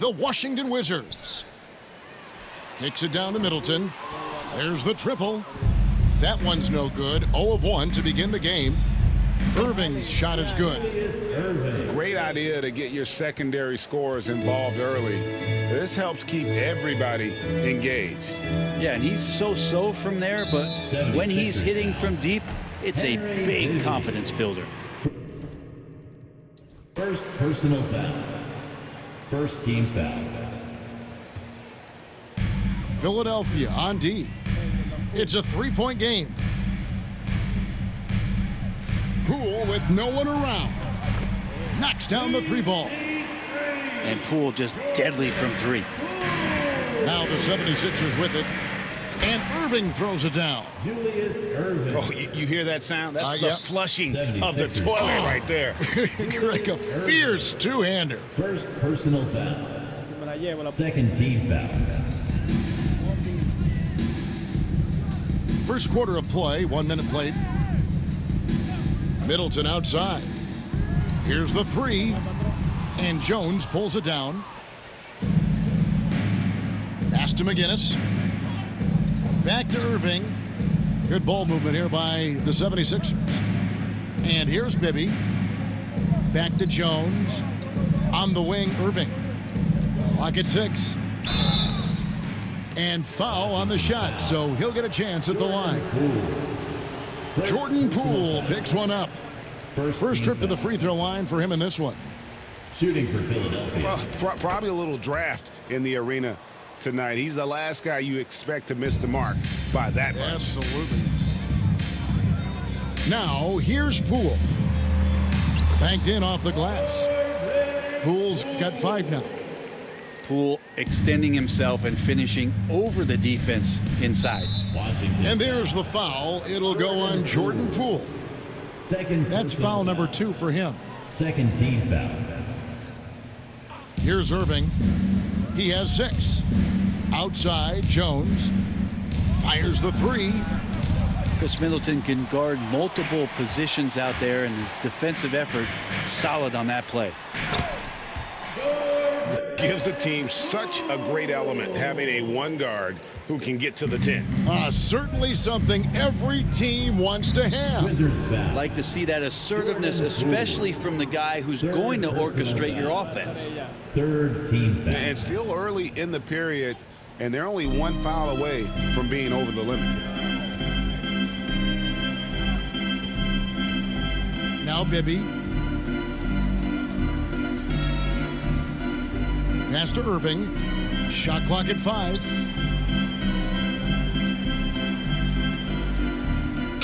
the Washington Wizards. Kicks it down to Middleton. There's the triple. That one's no good. 0 of 1 to begin the game. Erving's shot is good. Great idea to get your secondary scorers involved early. This helps keep everybody engaged. Yeah, and he's so-so from there, but when he's hitting from deep, it's a big confidence builder. First personal foul. First team foul. Philadelphia on D. It's a three-point game. Poole with no one around. Knocks down the three ball. And Poole just deadly from three. Now the 76ers with it. And Erving throws it down. Julius Erving. Oh, you hear that sound? That's the yep. flushing of the toilet right there. Greg, a fierce two-hander. First personal foul. Second team foul. First quarter of play, 1 minute played. Middleton outside. Here's the three. And Jones pulls it down. Pass to McGinnis. Back to Erving. Good ball movement here by the 76ers. And here's Bibby. Back to Jones. On the wing, Erving. Clock at 6. And foul on the shot, so he'll get a chance at the line. Jordan Poole picks one up. First trip to the free throw line for him in this one. Shooting for Philadelphia. Well, probably a little draft in the arena tonight. He's the last guy you expect to miss the mark by that much. Absolutely. Now, here's Poole. Banked in off the glass. Poole's got 5 now. Poole extending himself and finishing over the defense inside. Washington. And there's the foul. It'll go on Jordan Poole. That's foul number 2 for him. Second team foul. Here's Erving. He has 6. Outside, Jones fires the 3. Chris Middleton can guard multiple positions out there, and his defensive effort solid on that play. Gives the team such a great element having a one guard who can get to the 10. Certainly something every team wants to have. Wizards foul. Like to see that assertiveness, especially from the guy who's going to orchestrate your offense. Third team foul. And still early in the period, and they're only one foul away from being over the limit. Now Bibby. Pass to Erving. Shot clock at 5.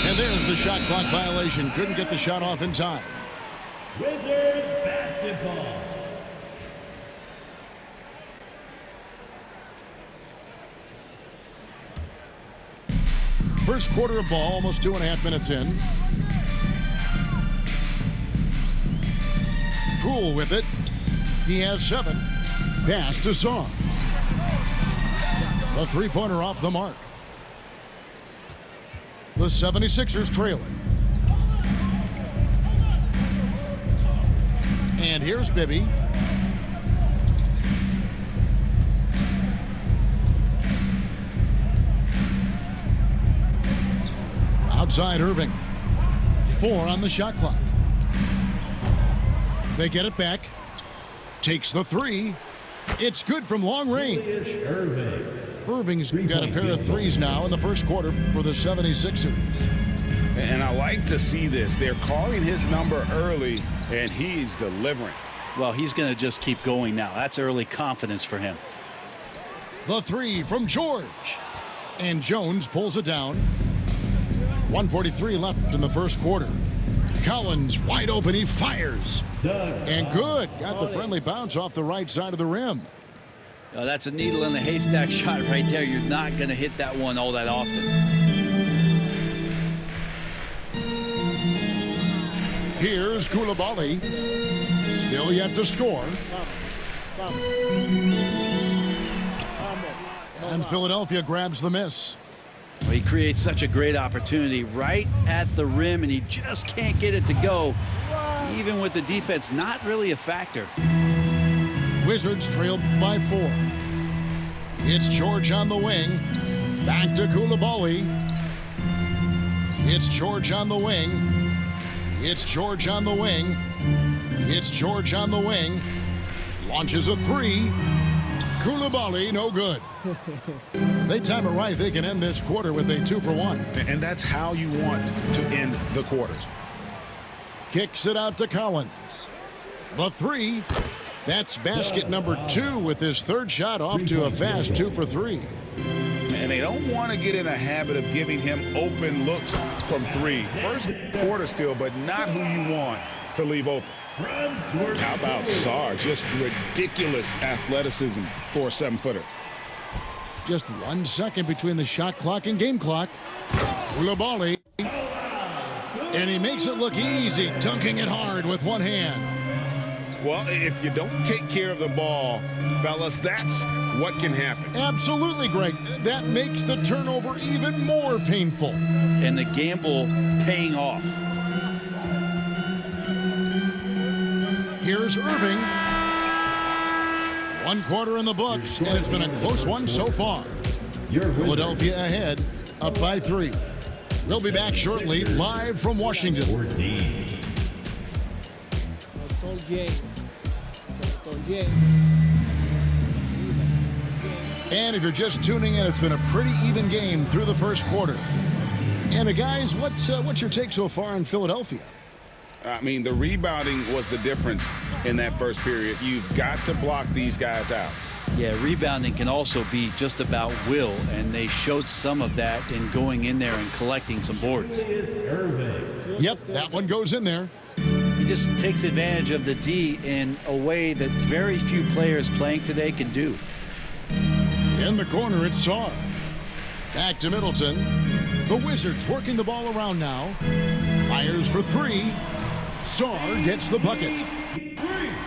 And there's the shot clock violation. Couldn't get the shot off in time. Wizards basketball. First quarter of ball, almost 2.5 minutes in. Poole with it. He has 7. Pass to Song. The three-pointer off the mark. The 76ers trailing. And here's Bibby. Outside Erving. 4 on the shot clock. They get it back. Takes the 3. It's good from long range. Erving's got a pair of 3s now in the first quarter for the 76ers. And I like to see this. They're calling his number early, and he's delivering. Well, he's going to just keep going now. That's early confidence for him. The 3 from George. And Jones pulls it down. 1:43 left in the first quarter. Collins wide open. He fires. And good. Got the friendly bounce off the right side of the rim. Oh, that's a needle in the haystack shot right there. You're not going to hit that one all that often. Here's Koulibaly. Still yet to score. And Philadelphia grabs the miss. Well, he creates such a great opportunity right at the rim, and he just can't get it to go, even with the defense not really a factor. Wizards trail by 4. It's George on the wing. Back to Koulibaly. It's George on the wing. It's George on the wing. It's George on the wing. Launches a 3. Koulibaly, no good. They time it right, they can end this quarter with a 2-for-1. And that's how you want to end the quarters. Kicks it out to Collins. The 3. That's basket number 2 with his third shot off to a fast 2 for 3. And they don't want to get in a habit of giving him open looks from 3. First quarter still, but not who you want to leave open. How about Sarr? Just ridiculous athleticism for a 7-footer. Just 1 second between the shot clock and game clock. Koulibaly. And he makes it look easy, dunking it hard with one hand. Well, if you don't take care of the ball, fellas, that's what can happen. Absolutely, Greg. That makes the turnover even more painful. And the gamble paying off. Here's Erving. 1 quarter in the books, and it's been a close one so far. Philadelphia ahead, up by 3. We'll be back shortly, live from Washington. 14. DR.JAMES. And if you're just tuning in, it's been a pretty even game through the first quarter. And guys, what's your take so far on Philadelphia? I mean, the rebounding was the difference in that first period. You've got to block these guys out. Yeah, rebounding can also be just about will, and they showed some of that in going in there and collecting some boards. Yep, that one goes in there. He just takes advantage of the D in a way that very few players playing today can do. In the corner, it's Sarr. Back to Middleton. The Wizards working the ball around now. Fires for 3. Sarr gets the bucket.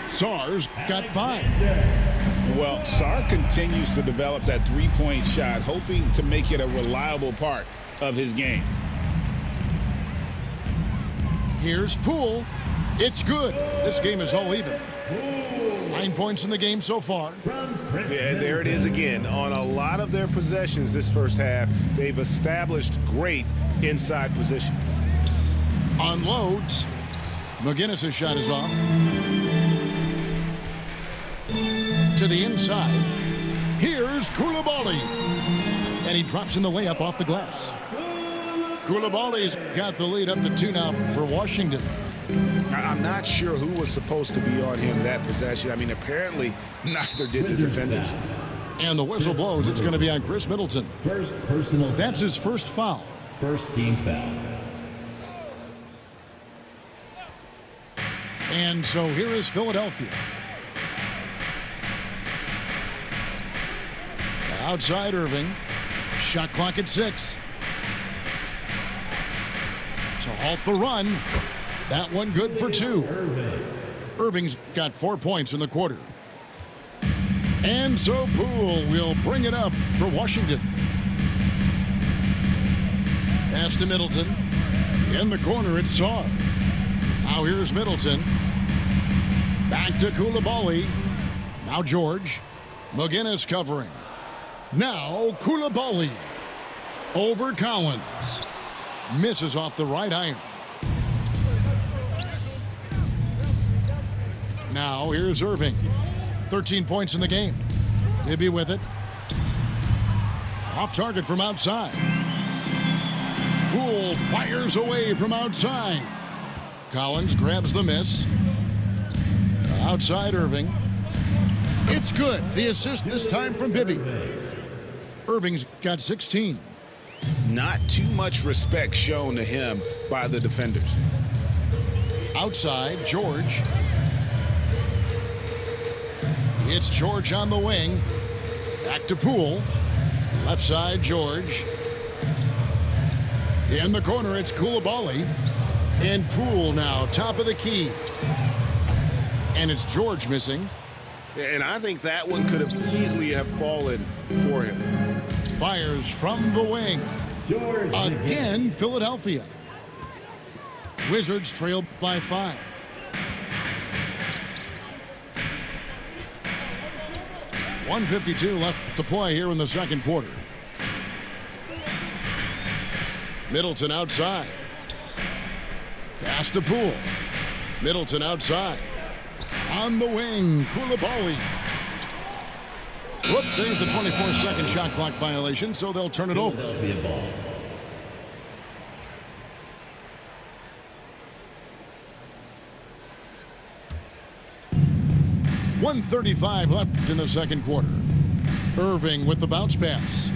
Sarr's got 5. Well, Sarr continues to develop that three-point shot, hoping to make it a reliable part of his game. Here's Poole. It's good. This game is all even. 9 points in the game so far. Yeah, there it is again. On a lot of their possessions this first half, they've established great inside position. Unloads. McGinnis' shot is off. To the inside. Here's Koulibaly. And he drops in the layup off the glass. Koulibaly's got the lead up to 2 now for Washington. I'm not sure who was supposed to be on him that possession. I mean, apparently neither did the defenders. And the whistle blows. It's going to be on Chris Middleton. First personal. That's his first foul. First team foul. And so here is Philadelphia. Outside Erving. Shot clock at 6. To halt the run. That one good for 2. Erving's got 4 points in the quarter. And so Poole will bring it up for Washington. Pass to Middleton. In the corner, it's Sarr. Now here's Middleton. Back to Koulibaly. Now George. McGinnis covering. Now Koulibaly. Over Collins. Misses off the right iron. Now here's Erving. 13 points in the game. Bibby with it. Off target from outside. Poole fires away from outside. Collins grabs the miss. Outside Erving. It's good. The assist this time from Bibby. Erving's got 16. Not too much respect shown to him by the defenders. Outside, George. It's George on the wing. Back to Poole. Left side, George. In the corner, it's Koulibaly. And Poole now, top of the key. And it's George missing. And I think that one could have easily have fallen for him. Fires from the wing. George Again, Philadelphia. Wizards trail by 5. 1:52 left to play here in the second quarter. Middleton outside. Pass to Poole. Middleton outside. On the wing, Koulibaly. Whoops, there's the 24-second shot clock violation, so they'll turn it over. Philadelphia ball. .135 left in the second quarter. Erving with the bounce pass.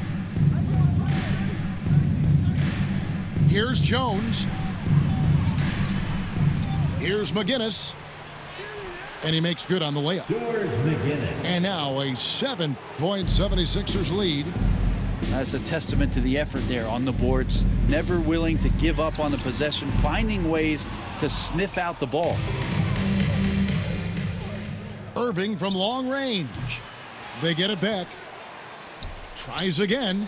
Here's Jones. Here's McGinnis. And he makes good on the layup. George McGinnis. And now a 7-point 76ers lead. That's a testament to the effort there on the boards. Never willing to give up on the possession, finding ways to sniff out the ball. Erving from long range. They get it back. Tries again.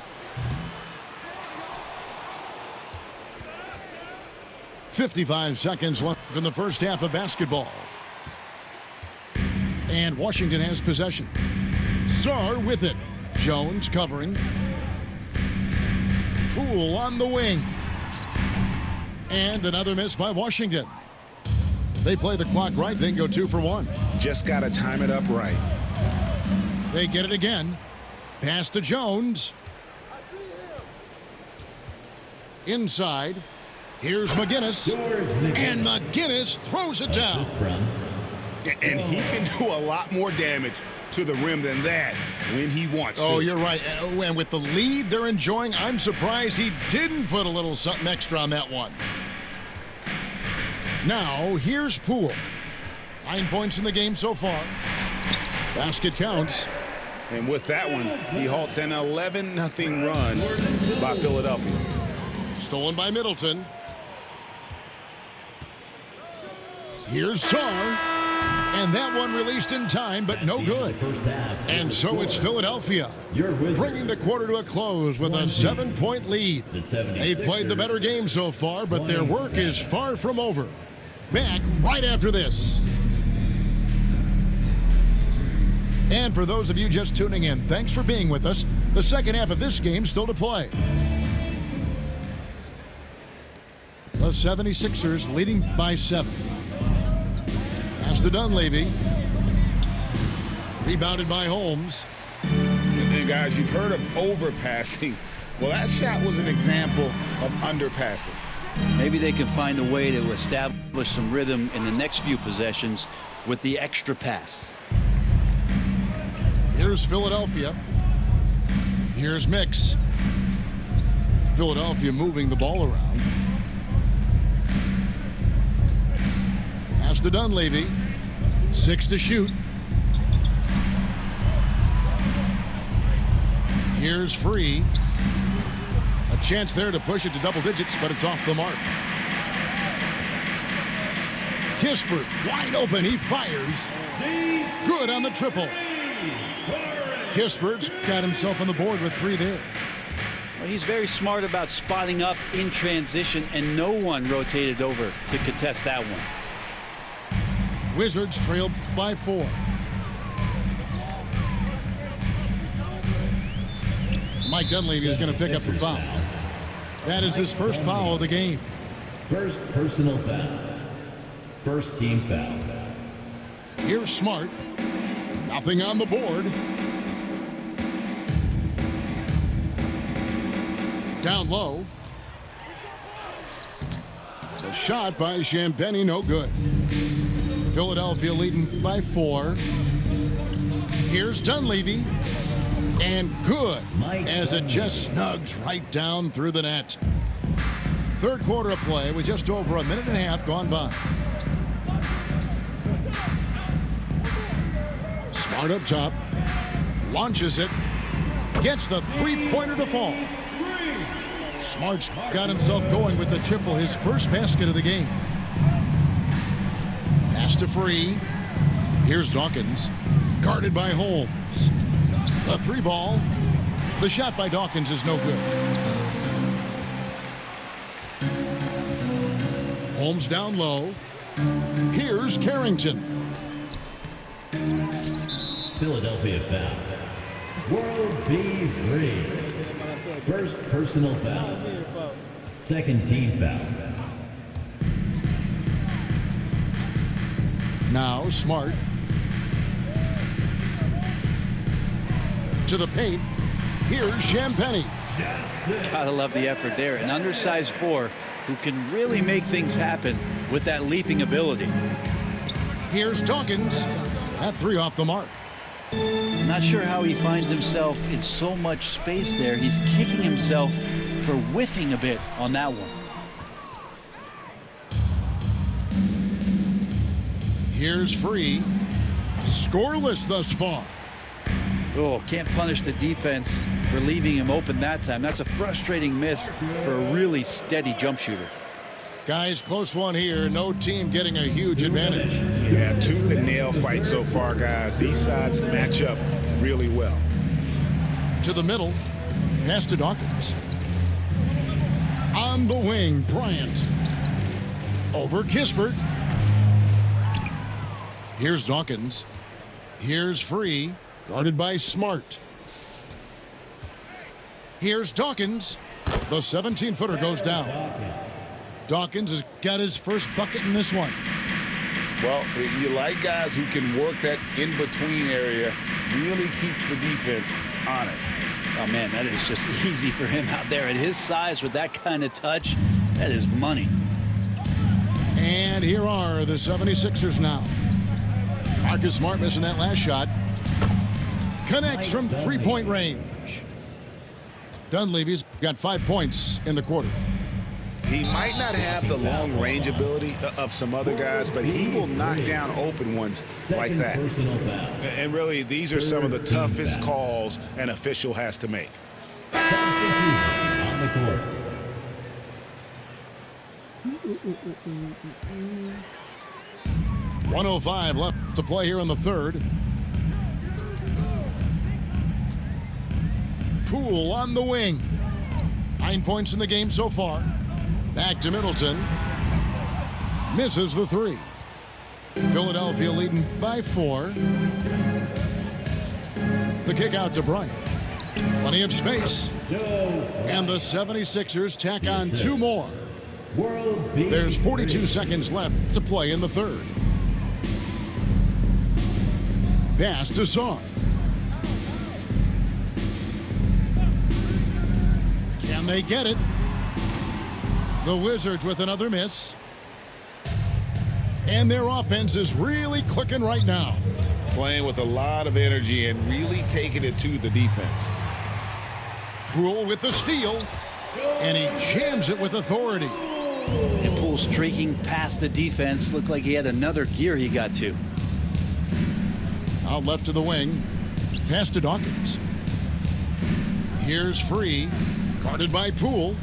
55 seconds left in the first half of basketball. And Washington has possession. Sarr with it. Jones covering. Poole on the wing. And another miss by Washington. They play the clock right, then go 2 for 1. Just got to time it up right. They get it again. Pass to Jones. Inside. Here's McGinnis. And McGinnis throws it down. And he can do a lot more damage to the rim than that when he wants to. Oh, you're right. And with the lead they're enjoying, I'm surprised he didn't put a little something extra on that one. Now, here's Poole. 9 points in the game so far. Basket counts. And with that one, he halts an 11-0 run by Philadelphia. Stolen by Middleton. Here's Sarr. And that one released in time, but no good. And so it's Philadelphia bringing the quarter to a close with a 7-point lead. They've played the better game so far, but their work is far from over. Back right after this. And for those of you just tuning in, thanks for being with us. The second half of this game still to play. The 76ers leading by 7. Pass to Dunleavy. Rebounded by Holmes. And guys, you've heard of overpassing. Well, that shot was an example of underpassing. Maybe they can find a way to establish some rhythm in the next few possessions with the extra pass. Here's Philadelphia. Here's Mix. Philadelphia moving the ball around. Pass to Dunleavy. 6 to shoot. Here's Free. A chance there to push it to double digits, but it's off the mark. Kispert wide open. He fires. Good on the triple. Kispert's got himself on the board with 3 there. Well, he's very smart about spotting up in transition, and no one rotated over to contest that one. Wizards trailed by 4. Mike Dunleavy is going to pick up the foul. That is his first foul of the game. First personal foul. First team foul. Here's Smart. Nothing on the board. Down low. The shot by Champagny, no good. Philadelphia leading by 4. Here's Dunleavy. And good, as it just snugs right down through the net. Third quarter of play with just over a minute and a half gone by. Smart up top. Launches it. Gets the three-pointer to fall. Smart's got himself going with the triple, his first basket of the game. Pass to Free. Here's Dawkins. Guarded by Holmes. The 3 ball. The shot by Dawkins is no good. Holmes down low. Here's Carrington. Philadelphia foul. World B3. First personal foul. Second team foul. Now Smart. To the paint. Here's Champagny. Gotta love the effort there. An undersized four who can really make things happen with that leaping ability. Here's Dawkins. That three off the mark. Not sure how he finds himself in so much space there. He's kicking himself for whiffing a bit on that one. Here's Free. Scoreless thus far. Oh, can't punish the defense for leaving him open that time. That's a frustrating miss for a really steady jump shooter. Guys, close one here. No team getting a huge advantage. Yeah, tooth and nail fight so far, guys. These sides match up really well. To the middle. Pass to Dawkins. On the wing, Bryant. Over Kispert. Here's Dawkins. Here's Free. Guarded by Smart. Here's Dawkins. The 17-footer goes down. Dawkins has got his first bucket in this one. Well, you like guys who can work that in-between area, really keeps the defense honest. Oh, man, that is just easy for him out there. At his size with that kind of touch, that is money. And here are the 76ers now. Marcus Smart missing that last shot. Connects from three-point range. Dunleavy's got 5 points in the quarter. He might not have the long range ability of some other guys, but he will knock down open ones like that. And really, these are some of the toughest calls an official has to make. Substitution on the court. .105 left to play here in the third. Poole on the wing. 9 points in the game so far. Back to Middleton. Misses the three. Philadelphia leading by 4. The kick out to Bryant. Plenty of space. And the 76ers tack on 2 more. There's 42 seconds left to play in the third. Pass to Sarr. Can they get it? The Wizards with another miss. And their offense is really clicking right now. Playing with a lot of energy and really taking it to the defense. Poole with the steal. And he jams it with authority. And Poole streaking past the defense. Looked like he had another gear he got to. Out left to the wing. Pass to Dawkins. Here's Free. Guarded by Poole.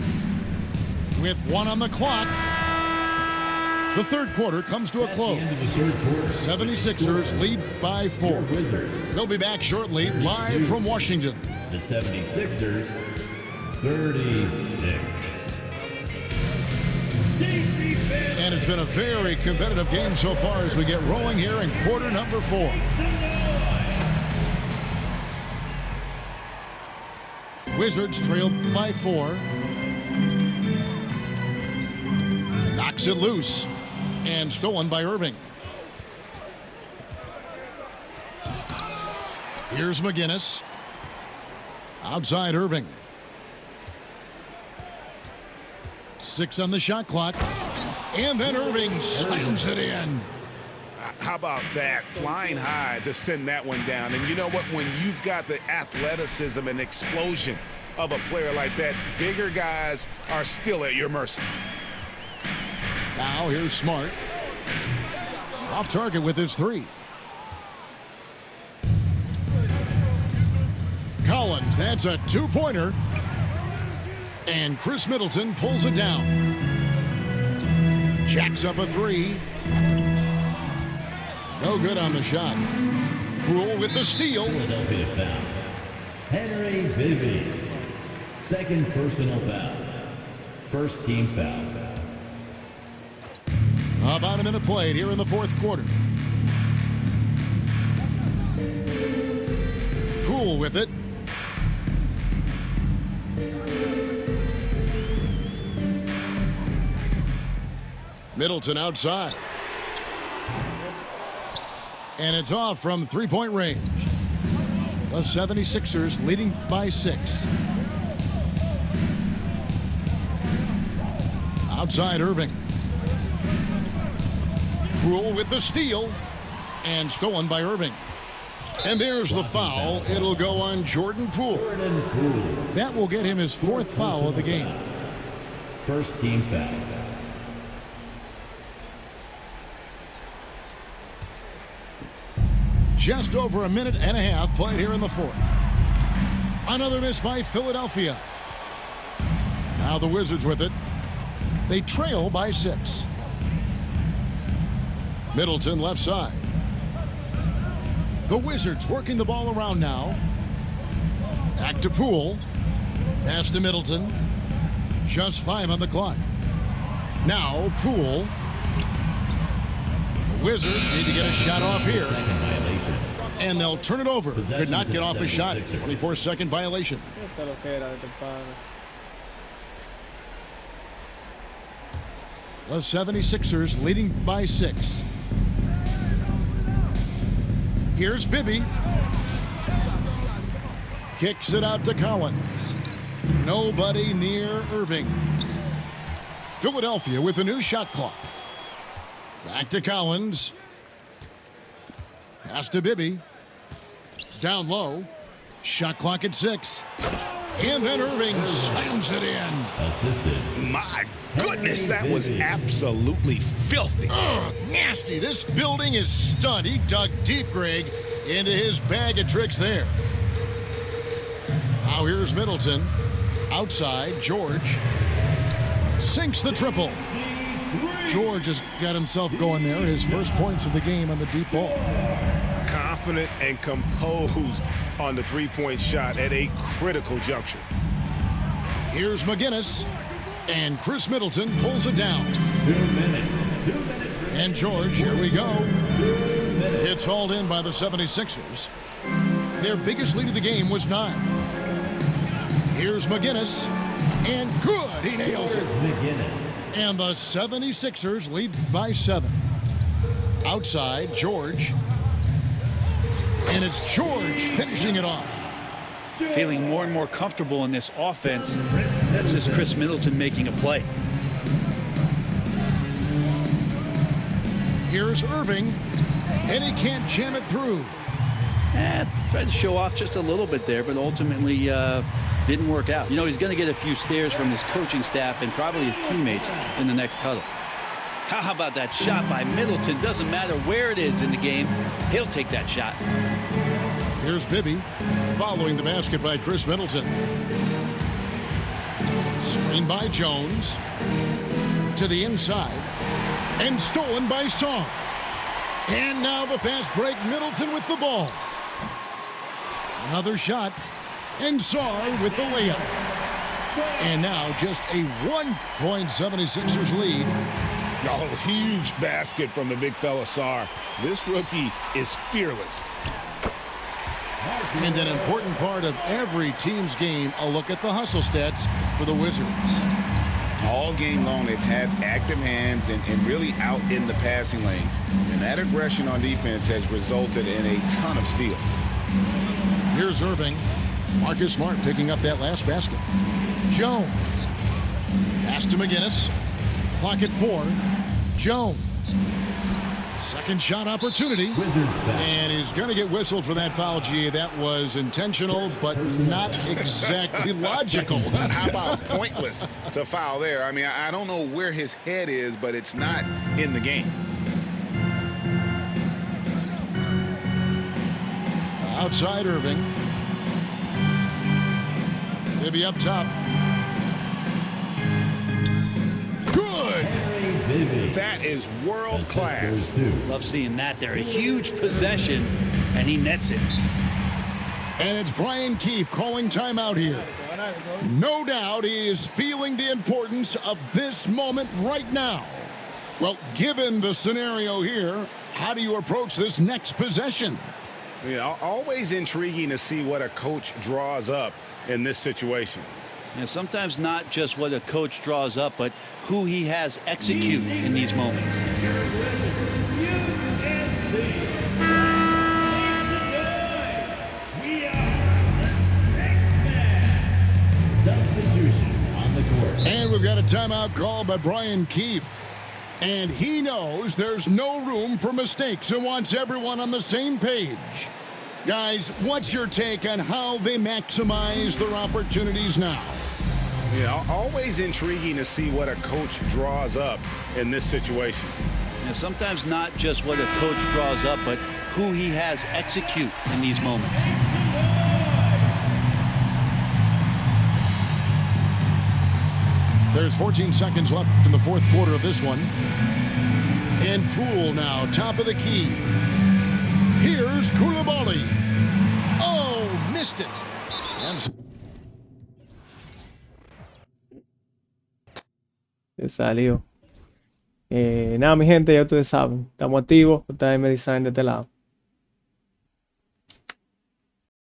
With 1 on the clock. The third quarter comes to a close. 76ers lead by 4. They'll be back shortly, live from Washington. The 76ers, 36. And it's been a very competitive game so far as we get rolling here in quarter number 4. Wizards trail by 4. Knocks it loose and stolen by Erving. Here's McGinnis. Outside Erving. 6 on the shot clock. And then Erving slams it in. How about that? Flying high to send that one down. And you know what? When you've got the athleticism and explosion of a player like that, bigger guys are still at your mercy. Now here's Smart. Off target with his 3. Collins, that's a 2-pointer. And Chris Middleton pulls it down. Jacks up a 3. No good on the shot. Poole with the steal. Philadelphia foul. Henry Bibby. Second personal foul. First team foul. About a minute played here in the fourth quarter. Poole Poole with it. Middleton outside. And it's off from three-point range. The 76ers leading by 6. Outside Erving. Poole with the steal. And stolen by Erving. And there's the foul. It'll go on Jordan Poole. That will get him his 4th foul of the game. First team foul. Just over a minute and a half played here in the 4th. Another miss by Philadelphia. Now the Wizards with it. They trail by 6. Middleton left side. The Wizards working the ball around now. Back to Poole. Pass to Middleton. Just 5 on the clock. Now Poole. The Wizards need to get a shot off here. And they'll turn it over. Could not get off a shot. 24-second violation. The 76ers leading by 6. Here's Bibby. Kicks it out to Collins. Nobody near Erving. Philadelphia with a new shot clock. Back to Collins. Pass to Bibby. Down low. Shot clock at 6. And then Erving slams it in. Assisted. My goodness, that was absolutely filthy. Ugh, nasty. This building is stunned. He dug deep, Greg, into his bag of tricks there. Now here's Middleton. Outside, George. Sinks the triple. George has got himself going there. His first points of the game on the deep ball. Confident and composed on the three-point shot at a critical juncture. Here's McGinnis. And Chris Middleton pulls it down. 2 minutes. 2 minutes. And George, here we go. It's hauled in by the 76ers. Their biggest lead of the game was 9. Here's McGinnis. And good. He nails it. McGinnis. And the 76ers lead by 7. Outside, George. And it's George finishing it off. Feeling more and more comfortable in this offense. That's just Chris Middleton making a play. Here's Erving. And he can't jam it through. Tried to show off just a little bit there, but ultimately didn't work out. You know, he's going to get a few stares from his coaching staff and probably his teammates in the next huddle. How about that shot by Middleton? Doesn't matter where it is in the game, he'll take that shot. Here's Bibby following the basket by Chris Middleton. Screen by Jones to the inside and stolen by Song. And now the fast break. Middleton with the ball. Another shot and Sarr with the layup. And now just a 1-point 76ers lead. Oh, huge basket from the big fella Sarr. This rookie is fearless. And an important part of every team's game, a look at the hustle stats for the Wizards. All game long, they've had active hands and really out in the passing lanes. And that aggression on defense has resulted in a ton of steals. Here's Erving. Marcus Smart picking up that last basket. Jones. Pass to McGinnis. Clock at 4. Jones. Second shot opportunity. And he's going to get whistled for that foul, G. That was intentional, but not exactly logical. How about pointless to foul there? I mean, I don't know where his head is, but it's not in the game. Outside Erving. Maybe up top. Good. That is world class. Love seeing that there. A huge possession, and he nets it. And it's Brian Keefe calling timeout here. No doubt he is feeling the importance of this moment right now. Well, given the scenario here, how do you approach this next possession? Yeah, always intriguing to see what a coach draws up in this situation. Yeah, sometimes not just what a coach draws up, but who he has execute in these moments. Substitution on the court. And we've got a timeout called by Brian Keefe. And he knows there's no room for mistakes and wants everyone on the same page. Guys, what's your take on how they maximize their opportunities now? Yeah, always intriguing to see what a coach draws up in this situation. Yeah, sometimes not just what a coach draws up, but who he has execute in these moments. There's 14 seconds left in the fourth quarter of this one. And Poole now, top of the key. Here's Koulibaly. Oh, missed it. Se salió. Nada, mi gente, ya ustedes saben. Estamos activos. Ustedes me design de este lado.